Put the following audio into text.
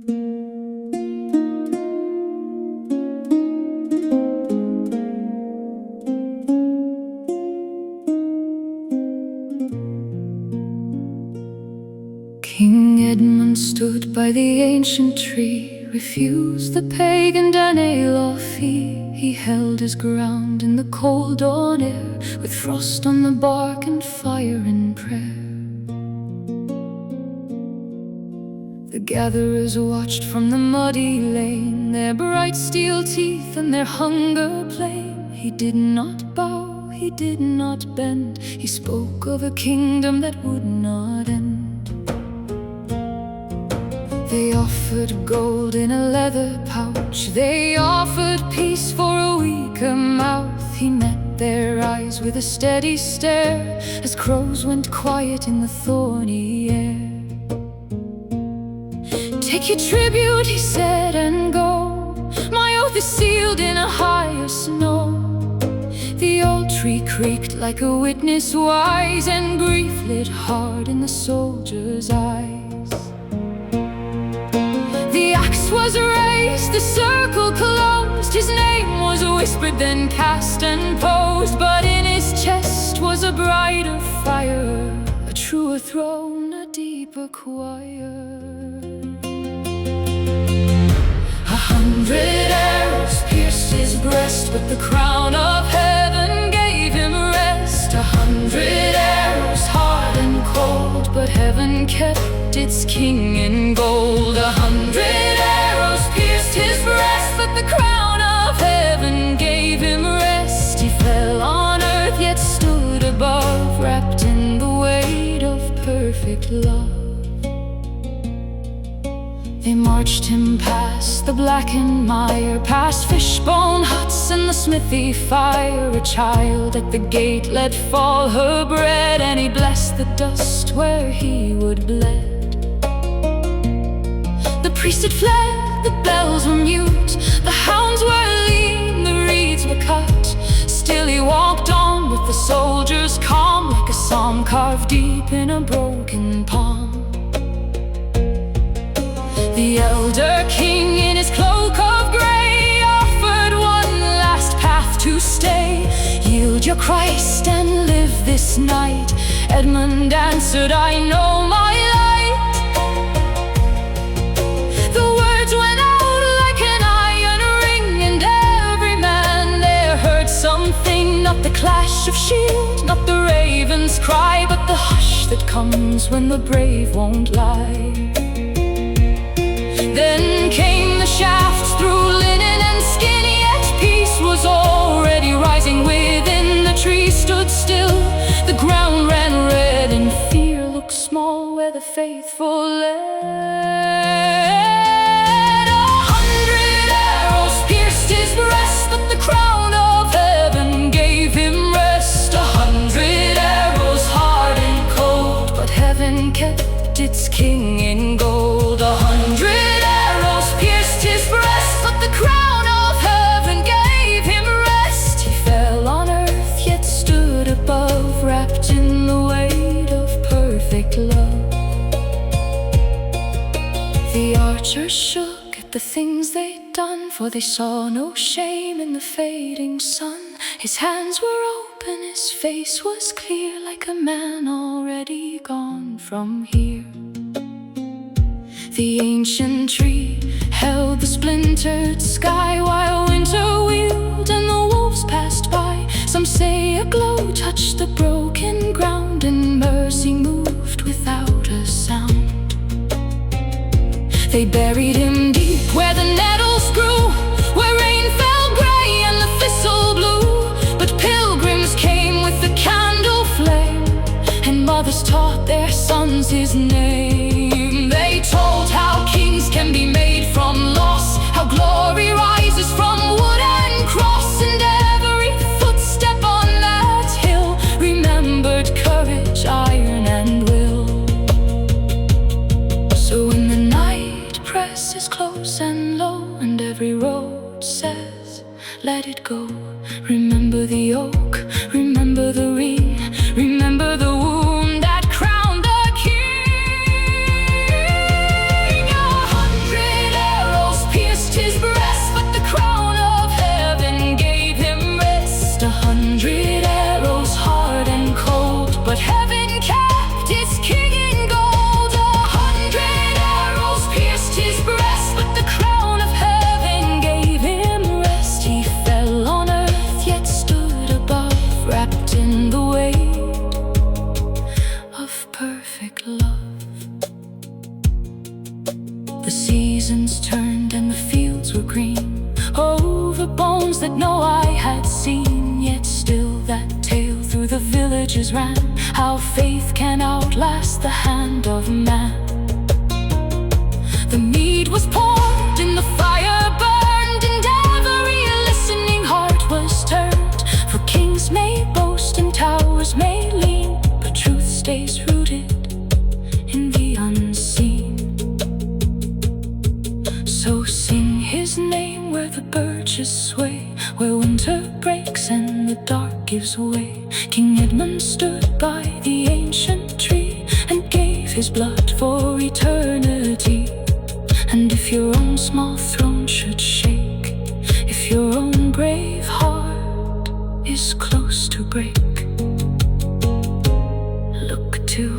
King Edmund stood by the ancient tree, refused the pagan Danelor fee. He held his ground in the cold dawn air, with frost on the bark and fire in prayer. The gatherers watched from the muddy lane, their bright steel teeth and their hunger plain. He did not bow, he did not bend, he spoke of a kingdom that would not end. They offered gold in a leather pouch, they offered peace for a weaker mouth. He met their eyes with a steady stare, as crows went quiet in the thorny air. Take your tribute, he said, and go. My oath is sealed in a higher snow. The old tree creaked like a witness wise, and grief lit hard in the soldier's eyes. The axe was raised, the circle closed. His name was whispered, then cast and posed. But in his chest was a brighter fire, a truer throne, a deeper choir. 100 arrows pierced his breast, but the crown of heaven gave him rest. 100 arrows hard and cold, but heaven kept its king in gold. 100 arrows pierced his breast, but the crown of heaven gave him rest. He fell on earth, yet stood above, wrapped in the weight of perfect love. They marched him past the blackened mire, past fishbone huts and the smithy fire. A child at the gate let fall her bread, and he blessed the dust where he would bled. The priest had fled, the bells were mute, the hounds were lean, the reeds were cut. Still he walked on with the soldiers calm, like a psalm carved deep in a broken palm. The elder king in his cloak of grey offered one last path to stay. Yield your Christ and live this night. Edmund answered, I know my light. The words went out like an iron ring, and every man there heard something. Not the clash of shields, not the raven's cry, but the hush that comes when the brave won't lie. Then came the shafts through linen and skin, yet peace was already rising within. The tree stood still, the ground ran red, and fear looked small where the faithful led. 100 arrows pierced his breast, but the crown of heaven gave him rest. 100 arrows hard and cold, but heaven kept its king in gold. 100 his breast, but the crown of heaven gave him rest. He fell on earth, yet stood above, wrapped in the weight of perfect love. The archers shook at the things they'd done, for they saw no shame in the fading sun. His hands were open, his face was clear, like a man already gone from here. The ancient tree held the splintered sky, while winter wheeled and the wolves passed by. Some say a glow touched the broken ground, and mercy moved without a sound. They buried him deep where the nettles grew, where rain fell gray and the thistle blew. But pilgrims came with the candle flame, and mothers taught their sons his name. They told how kings can be made from loss, how glory rises from wood and cross. And every footstep on that hill remembered courage, iron and will. So when the night presses close and low, and every road says, let it go, remember the oak, remember the ring, remember the wound that crowned the king. 100 love. The seasons turned and the fields were green, over bones that no eye had seen. Yet still that tale through the villages ran, how faith can outlast the hand of man. The mead was poured and the fire burned, and every listening heart was turned. For kings may boast and towers may lean, but truth stays rooted in the unseen. So sing his name where the birches sway, where winter breaks and the dark gives way. King Edmund stood by the ancient tree and gave his blood for eternity. And if your own small throne should shake, if your own brave heart is close to break, look to